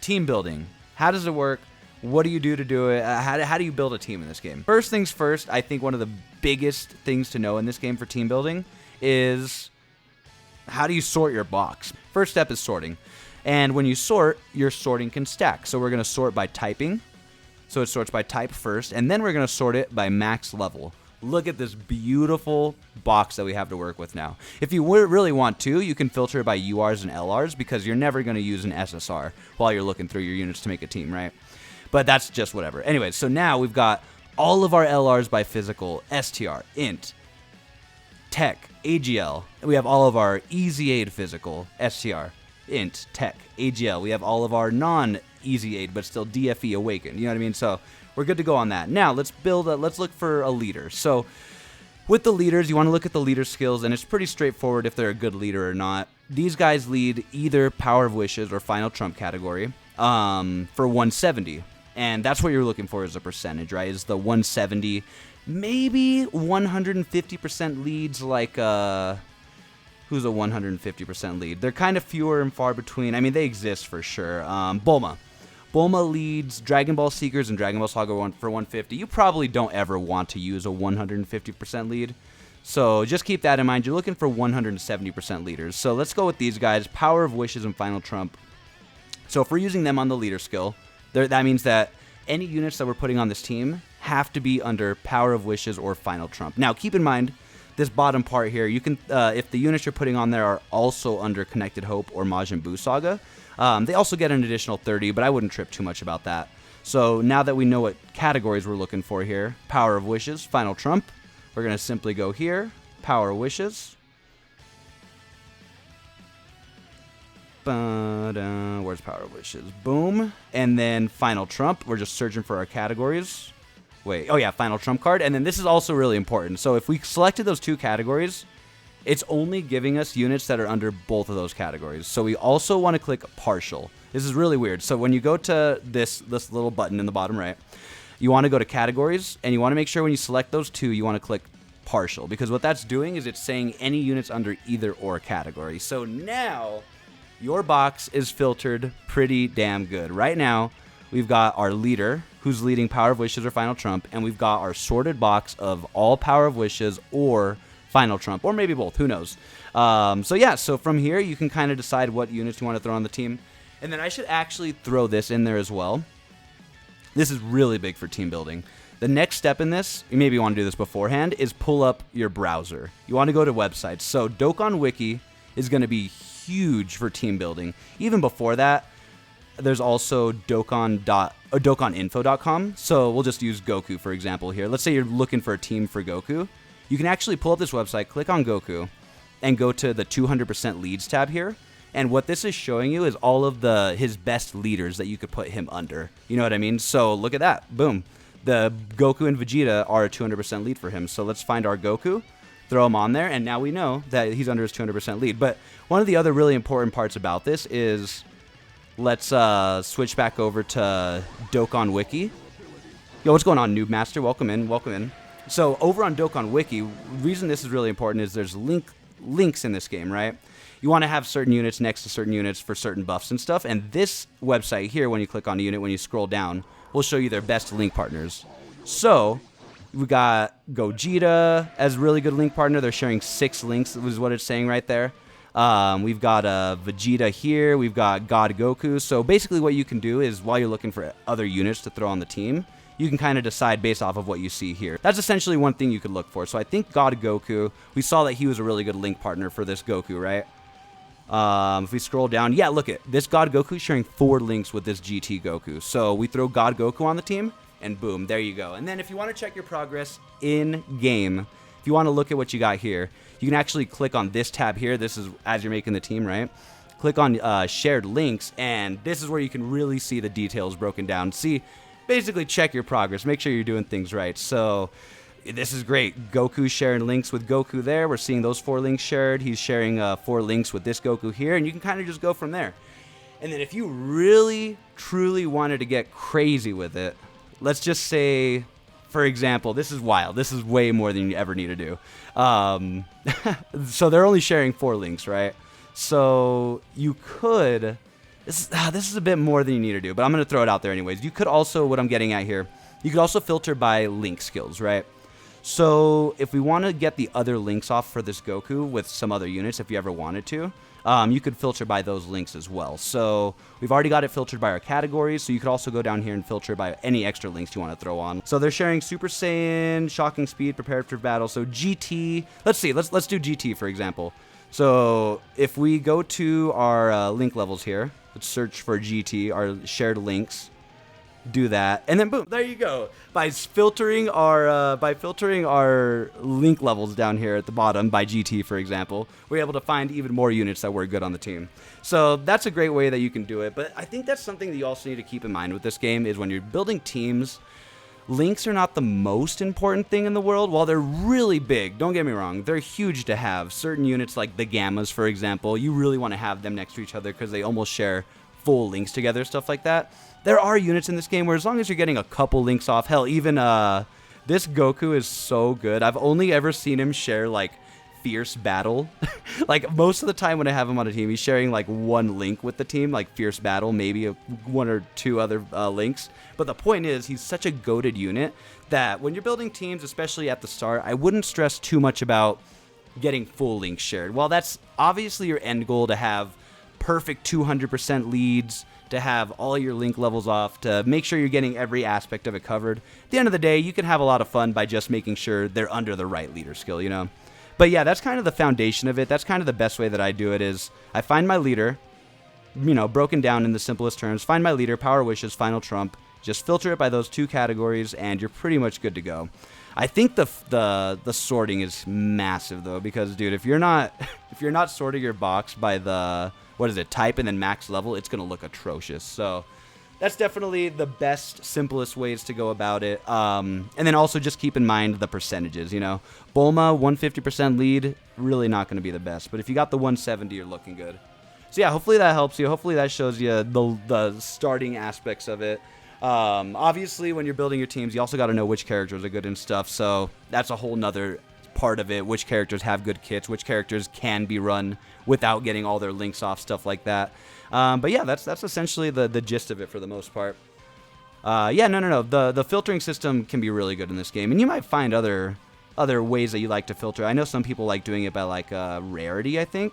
team building. How does it work? What do you do to do it? How do you build a team in this game? First things first, I think one of the biggest things to know in this game for team building is how do you sort your box? First step is sorting. And when you sort, your sorting can stack. So we're going to sort by typing. So it sorts by type first, and then we're going to sort it by max level. Look at this beautiful box that we have to work with now. If you really want to, you can filter it by URs and LRs because you're never going to use an SSR while you're looking through your units to make a team, right? But that's just whatever. Anyway, so now we've got all of our LRs by physical, STR, int, tech, AGL. We have all of our easy aid physical, STR, int, tech, AGL. We have all of our non-easy aid, but still DFE awakened. You know what I mean? So we're good to go on that. Now let's look for a leader. So with the leaders, you want to look at the leader skills, and it's pretty straightforward if they're a good leader or not. These guys lead either Power of Wishes or Final Trump category for 170. And that's what you're looking for as a percentage, right? Is the 170, maybe 150% leads like who's a 150% lead? They're kind of fewer and far between. I mean, they exist for sure. Bulma. Bulma leads Dragon Ball Seekers and Dragon Ball Saga for 150. You probably don't ever want to use a 150% lead. So just keep that in mind. You're looking for 170% leaders. So let's go with these guys, Power of Wishes and Final Trump. So if we're using them on the leader skill, that means that any units that we're putting on this team have to be under Power of Wishes or Final Trump. Now, keep in mind, this bottom part here, you can, if the units you're putting on there are also under Connected Hope or Majin Buu Saga, they also get an additional 30, but I wouldn't trip too much about that. So now that we know what categories we're looking for here, Power of Wishes, Final Trump, we're going to simply go here, Power of Wishes. Where's Power of Wishes? Boom. And then Final Trump. We're just searching for our categories. Wait. Oh, yeah. Final Trump card. And then this is also really important. So if we selected those two categories, it's only giving us units that are under both of those categories. So we also want to click partial. This is really weird. So when you go to this little button in the bottom right, you want to go to categories, and you want to make sure when you select those two, you want to click partial. Because what that's doing is it's saying any units under either or category. So now your box is filtered pretty damn good. Right now, we've got our leader, who's leading Power of Wishes or Final Trump, and we've got our sorted box of all Power of Wishes or Final Trump, or maybe both, who knows. So from here, you can kind of decide what units you want to throw on the team. And then I should actually throw this in there as well. This is really big for team building. The next step in this, you maybe want to do this beforehand, is pull up your browser. You want to go to websites. So Dokkan Wiki is going to be huge for team building. Even before that, there's also dokkaninfo.com. So we'll just use Goku, for example, here. Let's say you're looking for a team for Goku. You can actually pull up this website, click on Goku, and go to the 200% leads tab here. And what this is showing you is all of his best leaders that you could put him under. You know what I mean? So look at that. Boom. The Goku and Vegeta are a 200% lead for him. So let's find our Goku, throw him on there, and now we know that he's under his 200% lead. But one of the other really important parts about this is let's switch back over to Dokkan Wiki. Yo, what's going on, Noob Master? Welcome in, welcome in. So over on Dokkan Wiki, the reason this is really important is there's links in this game, right? You want to have certain units next to certain units for certain buffs and stuff. And this website here, when you click on a unit, when you scroll down, will show you their best link partners. So we got Gogeta as a really good link partner. They're sharing 6 links, is what it's saying right there. We've got Vegeta here. We've got God Goku. So basically what you can do is while you're looking for other units to throw on the team, you can kind of decide based off of what you see here. That's essentially one thing you could look for. So I think God Goku, we saw that he was a really good link partner for this Goku, right? If we scroll down, yeah, look at this God Goku sharing 4 links with this GT Goku. So we throw God Goku on the team, and boom, there you go. And then if you want to check your progress in game, if you want to look at what you got here, you can actually click on this tab here. This is as you're making the team, right? Click on shared links, and this is where you can really see the details broken down. See, basically check your progress. Make sure you're doing things right. So this is great. Goku's sharing links with Goku there. We're seeing those 4 links shared. He's sharing 4 links with this Goku here, and you can kind of just go from there. And then if you really, truly wanted to get crazy with it, let's just say, for example, this is wild. This is way more than you ever need to do. So they're only sharing 4 links, right? So you could This is a bit more than you need to do, but I'm going to throw it out there anyways. You could also, what I'm getting at here, you could also filter by link skills, right? So if we want to get the other links off for this Goku with some other units, if you ever wanted to, you could filter by those links as well. So we've already got it filtered by our categories, so you could also go down here and filter by any extra links you want to throw on. So they're sharing Super Saiyan, Shocking Speed, Prepared for Battle. So GT, let's do GT for example. So if we go to our link levels here, let's search for GT, our shared links. Do that, and then boom, there you go. By filtering our link levels down here at the bottom by GT, for example, we're able to find even more units that were good on the team. So that's a great way that you can do it. But I think that's something that you also need to keep in mind with this game is when you're building teams, links are not the most important thing in the world. While they're really big, don't get me wrong, they're huge to have. Certain units like the Gammas, for example, you really want to have them next to each other because they almost share full links together, stuff like that. There are units in this game where as long as you're getting a couple links off, hell, even this Goku is so good. I've only ever seen him share like Fierce Battle. Like most of the time when I have him on a team, he's sharing like one link with the team, like Fierce Battle, maybe one or two other links. But the point is, he's such a goated unit that when you're building teams, especially at the start, I wouldn't stress too much about getting full links shared. While that's obviously your end goal to have perfect 200% leads, to have all your link levels off, to make sure you're getting every aspect of it covered. At the end of the day, you can have a lot of fun by just making sure they're under the right leader skill, you know? But yeah, that's kind of the foundation of it. That's kind of the best way that I do it is I find my leader, you know, broken down in the simplest terms, find my leader, Power Wishes, Final Trump, just filter it by those two categories, and you're pretty much good to go. I think the sorting is massive though, because dude, if you're not sorting your box by the type and then max level, it's going to look atrocious. So that's definitely the best, simplest ways to go about it. And then also just keep in mind the percentages, you know. Bulma, 150% lead, really not going to be the best. But if you got the 170, you're looking good. So yeah, hopefully that helps you. Hopefully that shows you the starting aspects of it. Obviously, when you're building your teams, you also got to know which characters are good and stuff. So that's a whole nother part of it, which characters have good kits, which characters can be run without getting all their links off, stuff like that. But yeah, that's essentially the gist of it for the most part. Yeah, no. The filtering system can be really good in this game, and you might find other ways that you like to filter. I know some people like doing it by like rarity, I think.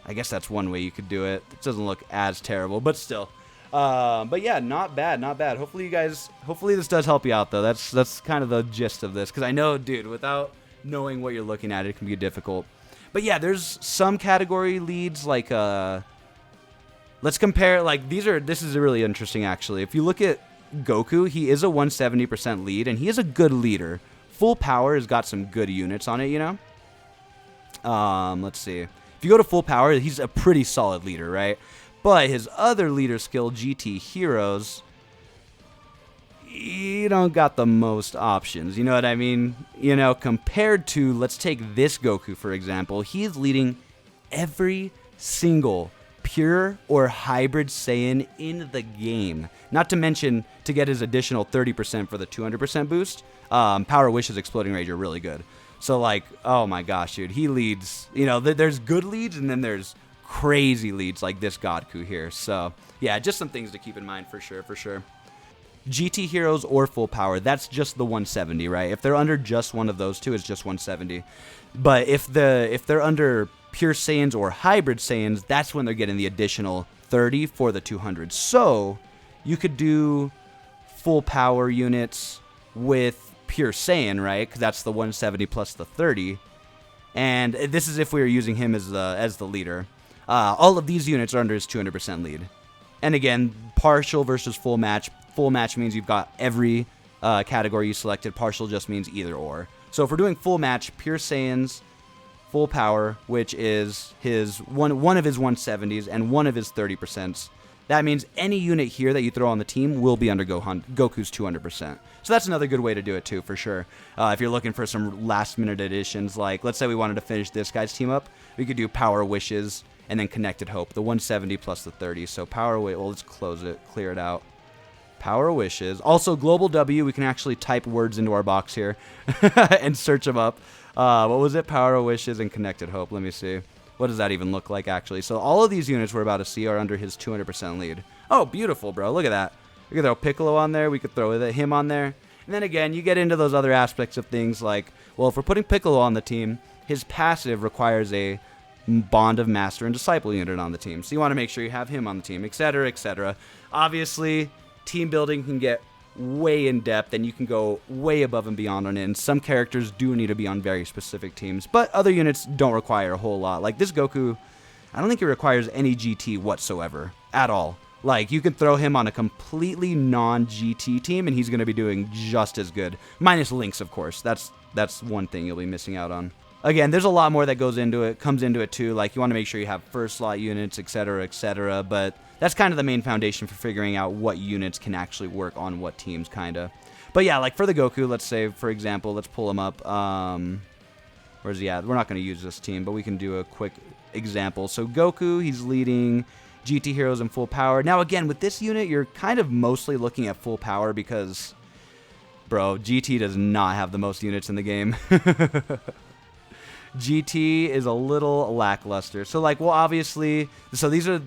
I guess that's one way you could do it. It doesn't look as terrible, but still. But yeah, not bad. Hopefully this does help you out though. That's kind of the gist of this, because I know, dude, without knowing what you're looking at, it can be difficult. But yeah, there's some category leads like let's compare, like this is really interesting actually. If you look at Goku, he is a 170% lead and he is a good leader. Full Power has got some good units on it, you know. Let's see. If you go to Full Power, he's a pretty solid leader, right? But his other leader skill, GT Heroes, you don't got the most options, you know what I mean? You know, compared to, let's take this Goku, for example. He is leading every single pure or hybrid Saiyan in the game. Not to mention, to get his additional 30% for the 200% boost, Power Wishes, Exploding Rage are really good. So, like, oh my gosh, dude, he leads, you know, there's good leads and then there's crazy leads like this Godku here. So, yeah, just some things to keep in mind for sure. GT Heroes or Full Power, that's just the 170, right? If they're under just one of those two, it's just 170. But if they're under Pure Saiyans or Hybrid Saiyans, that's when they're getting the additional 30 for the 200. So you could do Full Power units with Pure Saiyan, right? Because that's the 170 plus the 30. And this is if we were using him as the leader. All of these units are under his 200% lead. And again, partial versus full match. Full match means you've got every category you selected. Partial just means either or. So if we're doing full match, Pure Saiyans, Full Power, which is his one of his 170s and one of his 30%. That means any unit here that you throw on the team will be under Goku's 200%. So that's another good way to do it too, for sure. If you're looking for some last-minute additions, like let's say we wanted to finish this guy's team up, we could do Power Wishes and then Connected Hope, the 170 plus the 30. So let's close it, clear it out. Power Wishes. Also, Global W, we can actually type words into our box here and search them up. What was it? Power Wishes and Connected Hope. Let me see. What does that even look like, actually? So all of these units we're about to see are under his 200% lead. Oh, beautiful, bro. Look at that. We could throw Piccolo on there. We could throw him on there. And then again, you get into those other aspects of things like, well, if we're putting Piccolo on the team, his passive requires a Bond of Master and Disciple unit on the team. So you want to make sure you have him on the team, etc., etc. Obviously, team building can get way in depth, and you can go way above and beyond on it. And some characters do need to be on very specific teams, but other units don't require a whole lot. Like this Goku, I don't think it requires any GT whatsoever at all. Like, you can throw him on a completely non-GT team, and he's going to be doing just as good. Minus Links, of course. That's one thing you'll be missing out on. Again, there's a lot more that comes into it, too. Like, you want to make sure you have first slot units, etc., etc. But that's kind of the main foundation for figuring out what units can actually work on what teams, kind of. But yeah, like for the Goku, let's say, for example, let's pull him up. Where's he at? We're not going to use this team, but we can do a quick example. So Goku, he's leading GT Heroes in full power. Now, again, with this unit, you're kind of mostly looking at full power because, bro, GT does not have the most units in the game. GT is a little lackluster. So, like, well, obviously, so these are,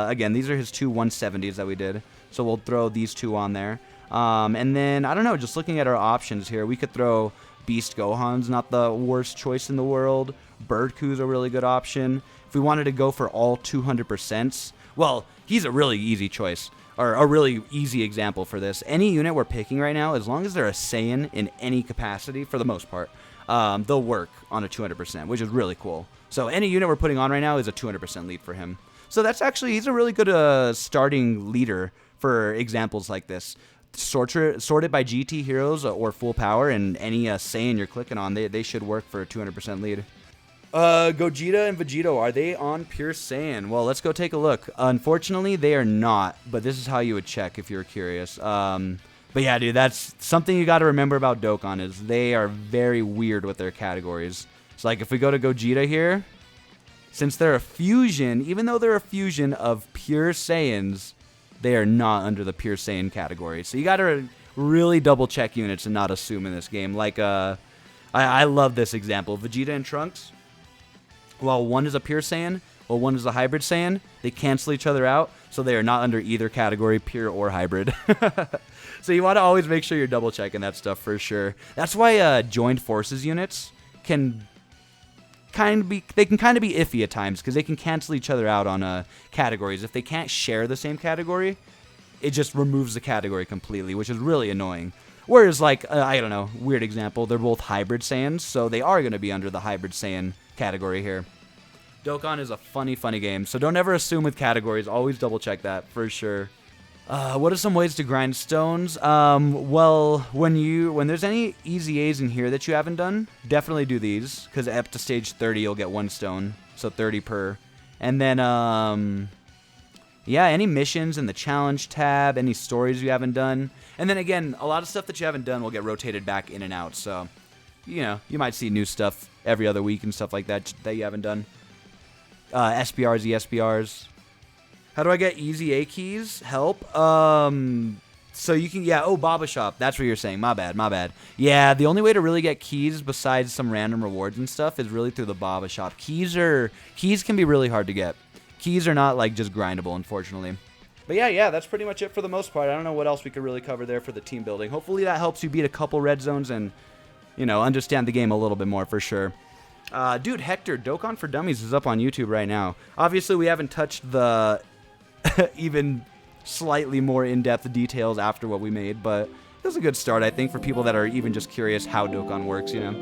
again, these are his two 170s that we did. So we'll throw these two on there. And then, I don't know, just looking at our options here, we could throw Beast Gohan's not the worst choice in the world. Birdku's a really good option. If we wanted to go for all 200%, well, he's a really easy choice, or a really easy example for this. Any unit we're picking right now, as long as they're a Saiyan in any capacity, for the most part, they'll work on a 200%, which is really cool. So any unit we're putting on right now is a 200% lead for him. So that's actually, he's a really good starting leader for examples like this. Sorted by GT heroes or full power, and any Saiyan you're clicking on, they should work for a 200% lead. Gogeta and Vegito, are they on Pure Saiyan? Well, let's go take a look. Unfortunately, they are not, but this is how you would check if you're curious. But yeah, dude, that's something you got to remember about Dokkan is they are very weird with their categories. So, like, if we go to Gogeta here, since they're a fusion, even though they're a fusion of Pure Saiyans, they are not under the Pure Saiyan category. So you got to really double check units and not assume in this game. Like, I love this example. Vegeta and Trunks, while one is a Pure Saiyan, while one is a Hybrid Saiyan, they cancel each other out, so they are not under either category, Pure or Hybrid. So you want to always make sure you're double checking that stuff for sure. That's why Joined Forces units can kind of be iffy at times, because they can cancel each other out on categories. If they can't share the same category, it just removes the category completely, which is really annoying. Whereas, like, I don't know, weird example, they're both Hybrid Saiyans, so they are going to be under the Hybrid Saiyan category here. Dokkan is a funny game, so don't ever assume with categories. Always double check that for sure. What are some ways to grind stones? Well, when there's any easy A's in here that you haven't done, definitely do these, because up to stage 30 you'll get 1 stone, so 30 per. And then, yeah, any missions in the challenge tab, any stories you haven't done. And then again, a lot of stuff that you haven't done will get rotated back in and out, so, you know, you might see new stuff every other week and stuff like that that you haven't done. SPRs, ESPRs. How do I get easy A keys? Help. So you can, yeah, oh, Baba Shop. That's what you're saying. My bad. Yeah, the only way to really get keys besides some random rewards and stuff is really through the Baba Shop. Keys can be really hard to get. Keys are not, like, just grindable, unfortunately. But yeah, that's pretty much it for the most part. I don't know what else we could really cover there for the team building. Hopefully that helps you beat a couple red zones and, you know, understand the game a little bit more for sure. Dude, Hector, Dokkan for Dummies is up on YouTube right now. Obviously, we haven't touched the even slightly more in-depth details after what we made, but it was a good start, I think, for people that are even just curious how Dokkan works, you know?